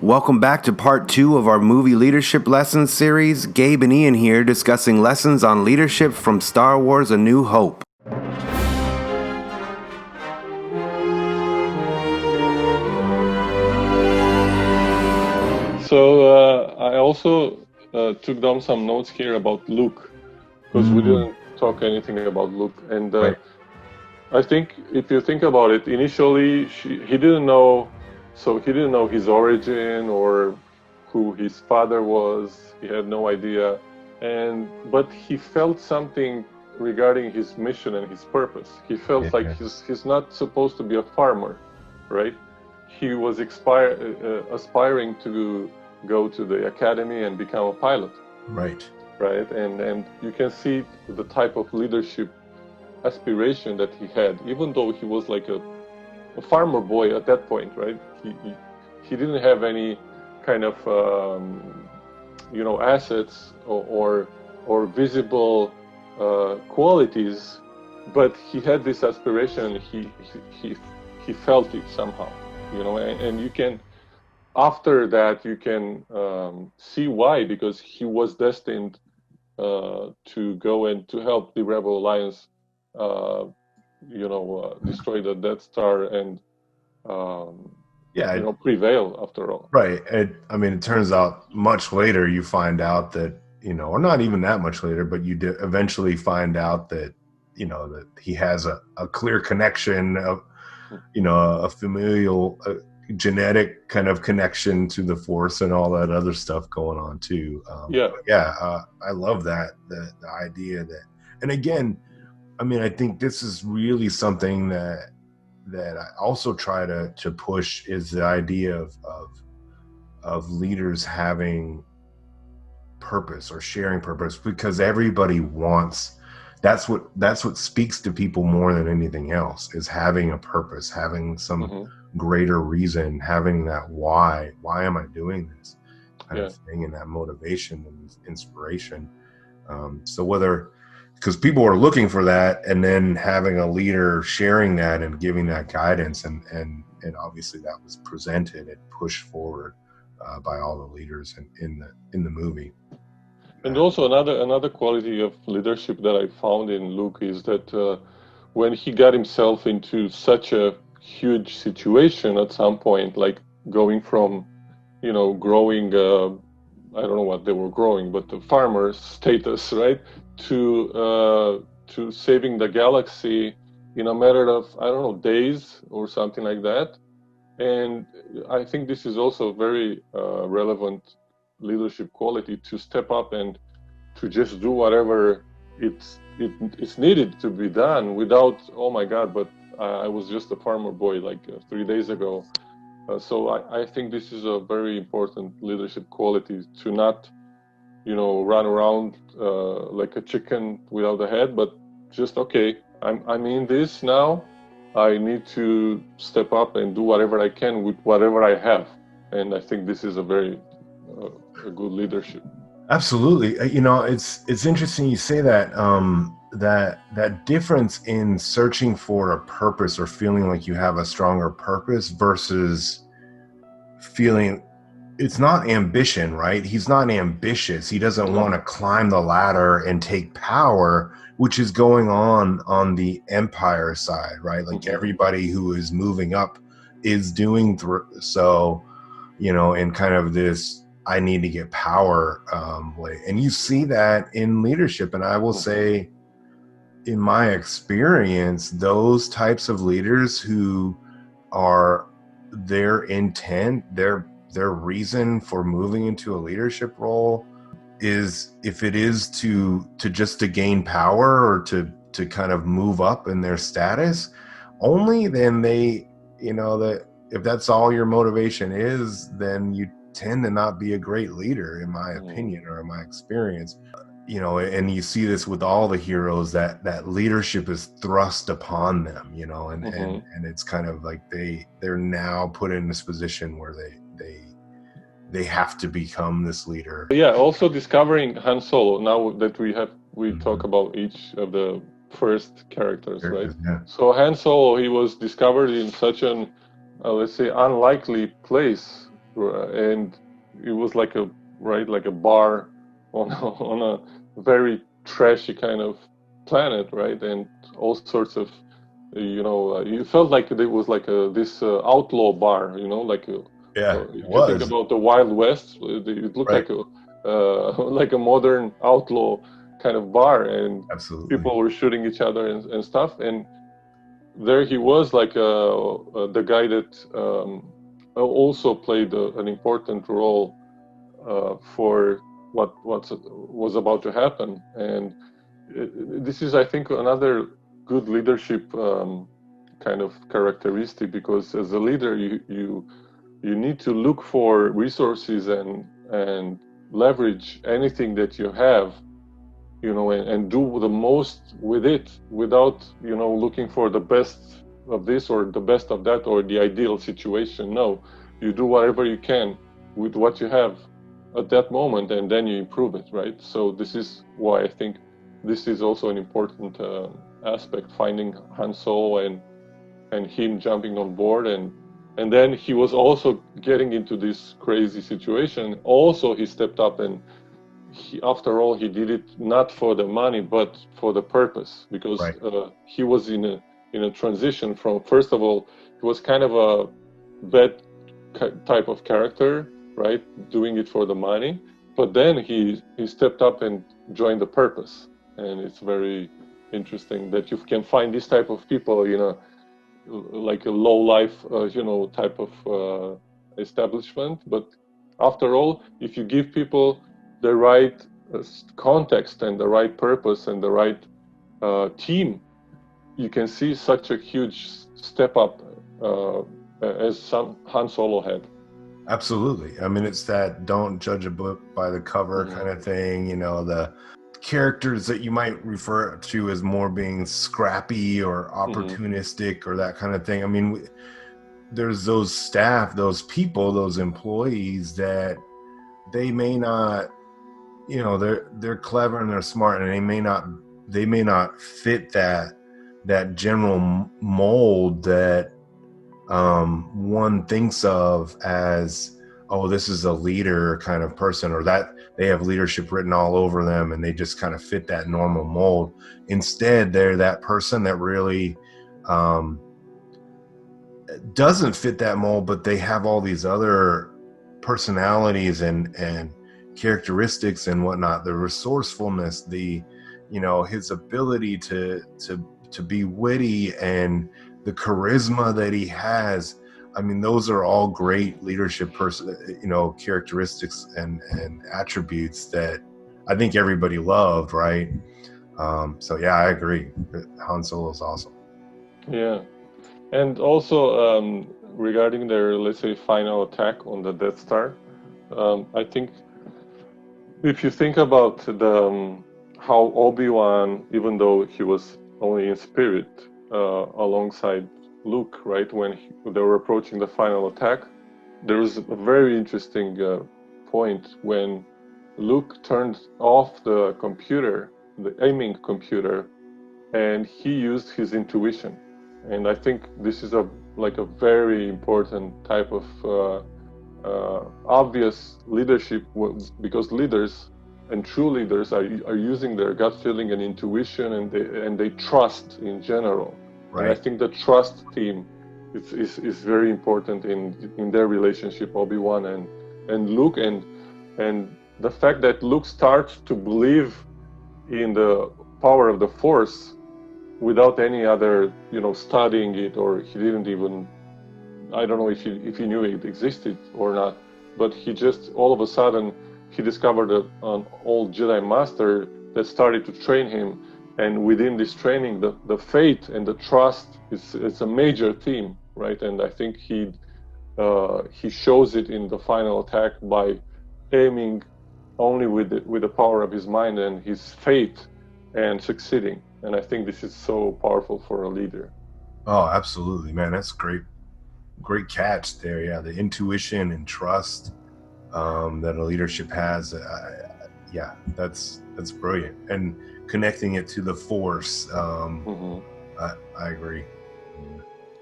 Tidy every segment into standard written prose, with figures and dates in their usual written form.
Welcome back to part 2 of our movie leadership lessons series. Gabe and Ian here discussing lessons on leadership from Star Wars: A New Hope. So I also took down some notes here about Luke, because we didn't talk anything about Luke. And Right. I think if you think about it, initially he didn't know, so he didn't know his origin or who his father was. He had no idea, but he felt something regarding his mission and his purpose. He felt like he's not supposed to be a farmer, right? He was aspiring to go to the academy and become a pilot, Right. and you can see the type of leadership aspiration that he had, even though he was like a farmer boy at that point, right? He didn't have any kind of assets or visible qualities, but he had this aspiration. He felt it somehow, and you can, after that, you can see why, because he was destined to go and to help the Rebel Alliance destroy the Death Star and prevail after all. Right. It turns out much later you find out that, or not even that much later, but you eventually find out that, that he has a clear connection of, a familial, genetic kind of connection to the Force and all that other stuff going on too. I love that, the idea that, and again, I think this is really something that I also try to push, is the idea of leaders having purpose or sharing purpose, because everybody wants, that's what speaks to people more than anything else, is having a purpose, having some greater reason, having that why am I doing this kind of thing, and that motivation and inspiration. Because people are looking for that, and then having a leader sharing that and giving that guidance, and obviously that was presented and pushed forward by all the leaders in the movie. And also another quality of leadership that I found in Luke is that when he got himself into such a huge situation at some point, like going from growing I don't know what they were growing, but the farmer status, right, to saving the galaxy in a matter of, I don't know, days or something like that. And I think this is also very relevant leadership quality, to step up and to just do whatever it's needed to be done without, oh my God, but I was just a farmer boy like 3 days ago. So I think this is a very important leadership quality, to not, run around like a chicken without a head, but just, okay, I'm in this now. I need to step up and do whatever I can with whatever I have. And I think this is a very a good leadership. Absolutely. It's interesting you say that, that difference in searching for a purpose or feeling like you have a stronger purpose versus feeling, it's not ambition, right? He's not ambitious. He doesn't want to climb the ladder and take power, which is going on the Empire side, right? Like everybody who is moving up is doing so, in kind of this, I need to get power way. And you see that in leadership. And I will say, in my experience, those types of leaders who are, their intent, their reason for moving into a leadership role is, if it is to gain power or to kind of move up in their status, only then they, that if that's all your motivation is, then you tend to not be a great leader, in my opinion, or in my experience. And you see this with all the heroes, that leadership is thrust upon them, and it's kind of like they're now put in this position where they have to become this leader. Yeah, also discovering Han Solo, now that we talk about each of the first characters, right? Yeah. So Han Solo, he was discovered in such an let's say unlikely place and it was like a bar on on a very trashy kind of planet, right? And all sorts of, you felt like it was like this outlaw bar, like Yeah, it if you think was. about the Wild West, it looked Right. like a like a modern outlaw kind of bar, and Absolutely. people were shooting each other and stuff. And there he was, like the guy that also played an important role for what was about to happen. And this is, I think, another good leadership kind of characteristic, because as a leader, you need to look for resources and leverage anything that you have, and do the most with it, without looking for the best of this or the best of that or the ideal situation. No, you do whatever you can with what you have at that moment, and then you improve it, right? So this is why I think this is also an important aspect, finding Han Solo and him jumping on board. And then he was also getting into this crazy situation. Also, he stepped up, and after all, he did it not for the money, but for the purpose, because Right. he was in a transition from, first of all, he was kind of a bad type of character, right, doing it for the money. But then he stepped up and joined the purpose, and it's very interesting that you can find this type of people, like a low life, type of establishment. But after all, if you give people the right context and the right purpose and the right team, you can see such a huge step up as some Han Solo had. Absolutely. I mean, it's that don't judge a book by the cover kind of thing. The characters that you might refer to as more being scrappy or opportunistic or that kind of thing. I mean, there's those staff, those people, those employees that they may not, they're clever and they're smart, and they may not fit that general mold that one thinks of as, oh, this is a leader kind of person, or that they have leadership written all over them and they just kind of fit that normal mold. Instead, they're that person that really doesn't fit that mold, but they have all these other personalities and characteristics and whatnot, the resourcefulness, his ability to be witty, and the charisma that he has. I mean, those are all great leadership characteristics and attributes that I think everybody loved, right? So yeah, I agree. Han Solo is awesome. Yeah. And also, regarding their, let's say, final attack on the Death Star, I think if you think about how Obi-Wan, even though he was only in spirit alongside Luke, right, when they were approaching the final attack, there was a very interesting point when Luke turned off the computer, the aiming computer, and he used his intuition. And I think this is a very important type of obvious leadership, because leaders and true leaders are using their gut feeling and intuition, and they trust in general. Right. And I think the trust theme is very important in their relationship, Obi-Wan and Luke, and the fact that Luke starts to believe in the power of the Force without any other, studying it, or he didn't even, I don't know if he knew it existed or not, but he just, all of a sudden, he discovered an old Jedi master that started to train him. And within this training, the faith and the trust is a major theme, right? And I think he shows it in the final attack by aiming only with the power of his mind and his faith, and succeeding. And I think this is so powerful for a leader. Oh, absolutely, man. That's great catch there. Yeah, the intuition and trust that a leadership has. Yeah, that's brilliant. And connecting it to the Force. I agree.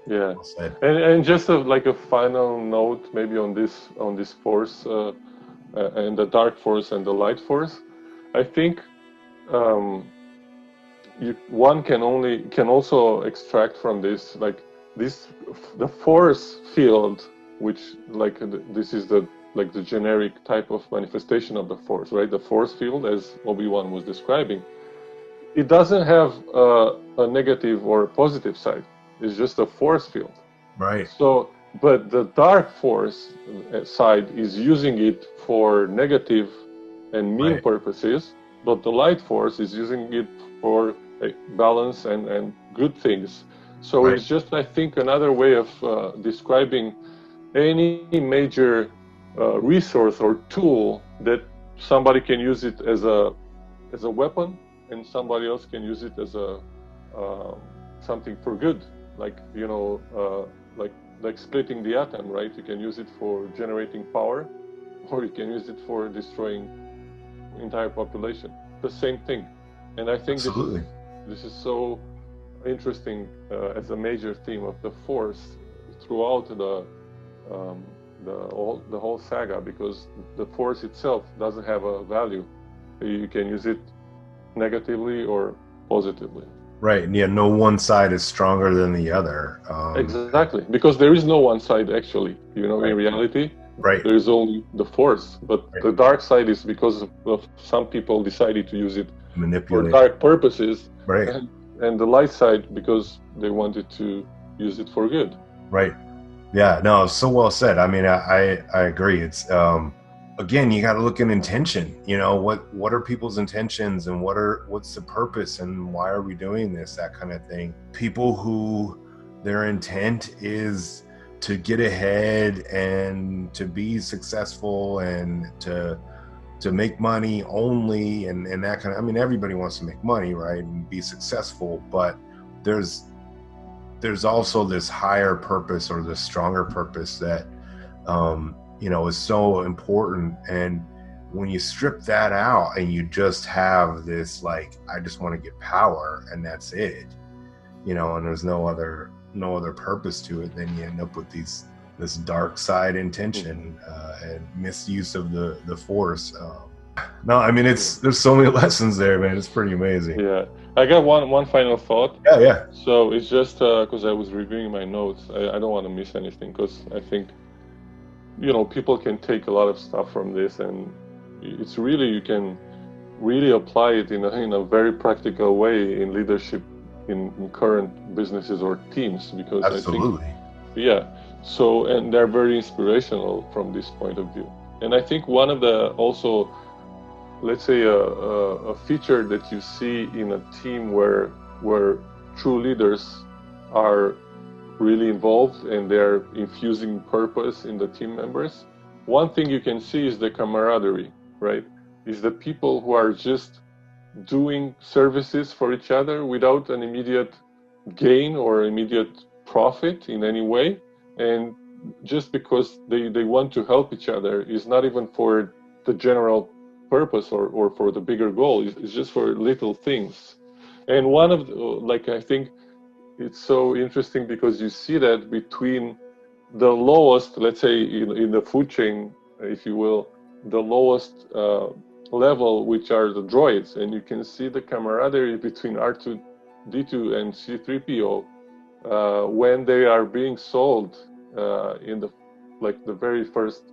Yeah, Well said. and just like a final note, maybe on this force and the dark force and the light force. I think um, one can also extract from this like this the force field, which like this is the like the generic type of manifestation of the force, right? The force field, as Obi-Wan was describing, it doesn't have a negative or a positive side. It's just a force field. Right. So, but the dark force side is using it for negative and mean Right. purposes, but the light force is using it for balance and good things. So Right. it's just, I think, another way of describing any major resource or tool that somebody can use it as a weapon, and somebody else can use it as a something for good, like like splitting the atom, right? You can use it for generating power, or you can use it for destroying entire population. The same thing, and I think Absolutely. this is so interesting as a major theme of the Force throughout um, the whole saga, because the Force itself doesn't have a value. You can use it negatively or positively. Right. And yeah, no one side is stronger than the other. Exactly, because there is no one side actually. Right. In reality, Right. there is only the Force. But Right. the dark side is because of some people decided to use it for Manipulate. dark purposes, Right. and the light side because they wanted to use it for good. Right. Yeah, no, so well said. I mean, I agree. It's again, you got to look at intention. You know, what are people's intentions, and what's the purpose, and why are we doing this? That kind of thing. People who their intent is to get ahead and to be successful and to make money only, and that kind of. I mean, everybody wants to make money, right, and be successful, but there's also this higher purpose or this stronger purpose that is so important. And when you strip that out and you just have this like, I just want to get power and that's it, and there's no other purpose to it, then you end up with this dark side intention and misuse of the force. No, I mean, there's so many lessons there, man. It's pretty amazing. Yeah, I got one final thought. Yeah. So it's just because I was reviewing my notes. I don't want to miss anything, because I think people can take a lot of stuff from this, and it's really, you can really apply it in a very practical way in leadership in current businesses or teams, because Absolutely. I think, yeah. So, and they're very inspirational from this point of view. And I think one of the also, let's say, a feature that you see in a team where true leaders are really involved and they're infusing purpose in the team members. One thing you can see is the camaraderie, right? Is the people who are just doing services for each other without an immediate gain or immediate profit in any way, and just because they want to help each other, is not even for the general purpose or for the bigger goal. It's just for little things. And one of I think it's so interesting because you see that between the lowest, let's say in the food chain, if you will, the lowest level, which are the droids, and you can see the camaraderie between R2D2 and C3PO when they are being sold in the very first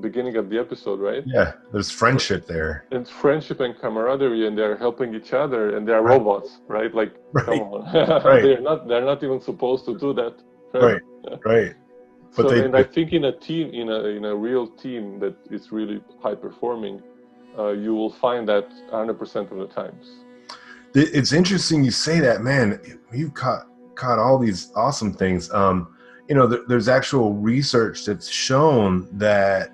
beginning of the episode, right? Yeah, there's friendship there. And friendship and camaraderie, and they're helping each other, and they're Right. robots, right? Like, Right. come on, Right. they're not even supposed to do that, Right. But So, they, and I think in a team, in a real team that is really high performing, you will find that 100% of the times. It's interesting you say that, man. You caught all these awesome things. There's actual research that's shown that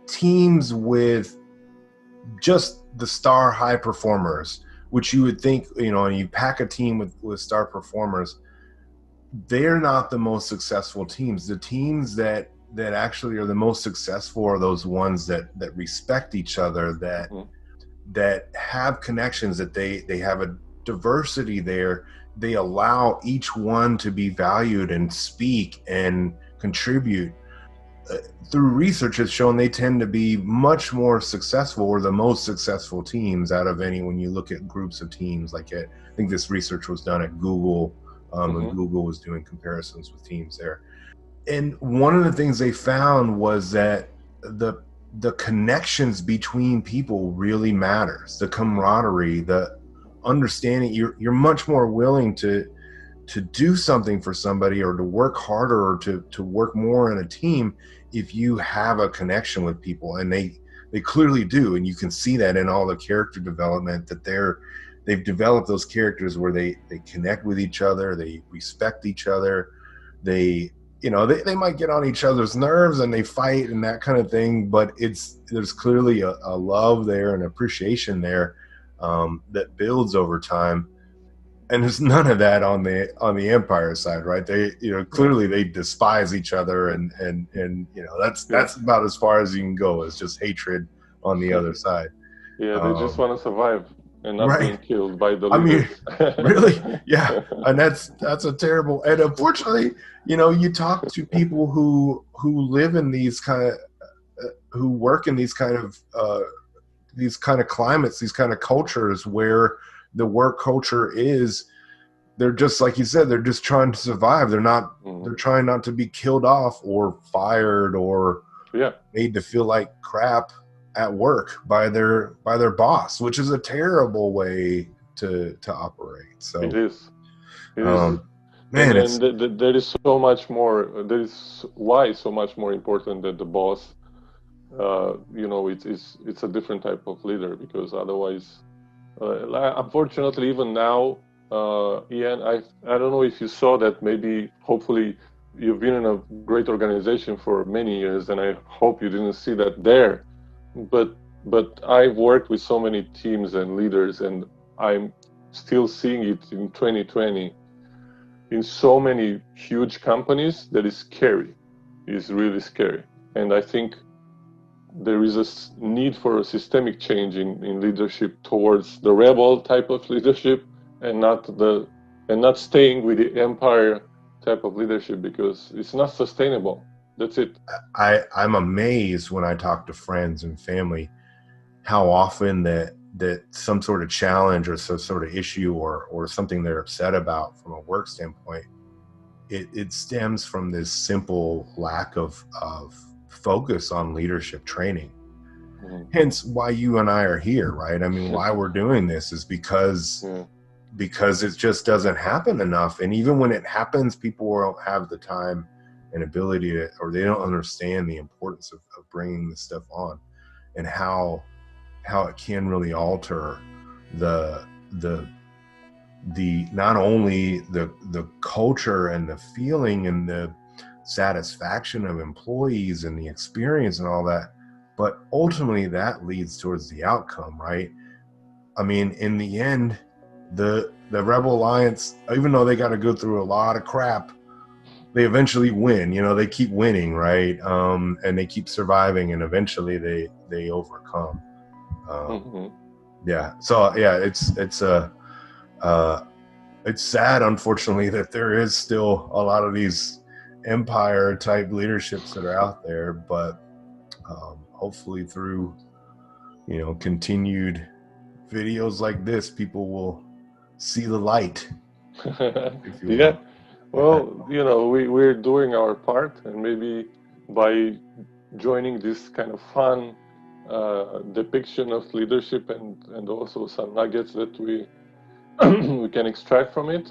teams with just the star high performers, which you would think, and you pack a team with star performers, they're not the most successful teams. The teams that actually are the most successful are those ones that respect each other, that have connections, that they have a diversity there, they allow each one to be valued and speak and contribute. Through research, it's shown they tend to be much more successful, or the most successful teams out of any, when you look at groups of teams. Like I think this research was done at Google, and Google was doing comparisons with teams there. And one of the things they found was that the connections between people really matters. The camaraderie, the understanding. You're much more willing to do something for somebody, or to work harder, or to work more in a team if you have a connection with people. And they clearly do, and you can see that in all the character development, that they've developed those characters where they connect with each other, they respect each other, they might get on each other's nerves and they fight and that kind of thing, but there's clearly a love there and appreciation there, that builds over time. And there's none of that on the Empire side, right? They, clearly they despise each other, and that's about as far as you can go, is just hatred on the other side. Yeah, they just want to survive and not being killed by the leaders. I mean, really, yeah, and that's a terrible. And unfortunately, you talk to people who live in these kind of, who work in these kind of climates, these kind of cultures where the work culture is, they're just, like you said, they're just trying to survive. They're trying not to be killed off or fired or made to feel like crap at work by their boss, which is a terrible way to operate. So it is. Man, and there is so much more. There is why so much more important that the boss. It's a different type of leader, because otherwise. Unfortunately, even now, Ian, I don't know if you saw that. Maybe, hopefully, you've been in a great organization for many years, and I hope you didn't see that there. But I've worked with so many teams and leaders, and I'm still seeing it in 2020 in so many huge companies. That is scary. It's really scary, and I think there is a need for a systemic change in leadership towards the rebel type of leadership, and not staying with the empire type of leadership, because it's not sustainable. That's it. I'm amazed when I talk to friends and family how often that some sort of challenge or some sort of issue or something they're upset about from a work standpoint, it stems from this simple lack of focus on leadership training. Hence why you and I are here, right? I mean, why we're doing this is because it just doesn't happen enough. And even when it happens, people won't have the time and ability to, or they don't understand the importance of bringing this stuff on, and how it can really alter the not only the culture and the feeling and the satisfaction of employees and the experience and all that, but ultimately that leads towards the outcome, right? I mean, in the end, the Rebel Alliance, even though they got to go through a lot of crap, they eventually win. They keep winning, right? And they keep surviving, and eventually they overcome. Yeah. So yeah, it's sad, unfortunately, that there is still a lot of these empire type leaderships that are out there, but hopefully through continued videos like this, people will see the light. Yeah. Well, we're doing our part, and maybe by joining this kind of fun depiction of leadership and also some nuggets that we we can extract from it,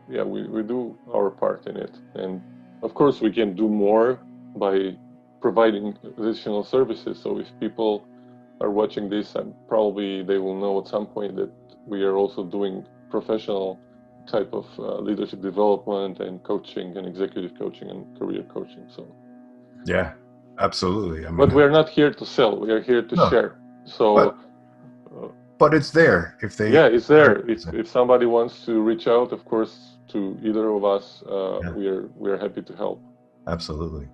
we do our part in it. And of course we can do more by providing additional services. So if people are watching this, and probably they will know at some point that we are also doing professional type of leadership development and coaching and executive coaching and career coaching. So yeah, absolutely. I mean, but we're not here to sell, we are here to share. So but it's there if they it's there. If somebody wants to reach out, of course, to either of us, we are happy to help. Absolutely.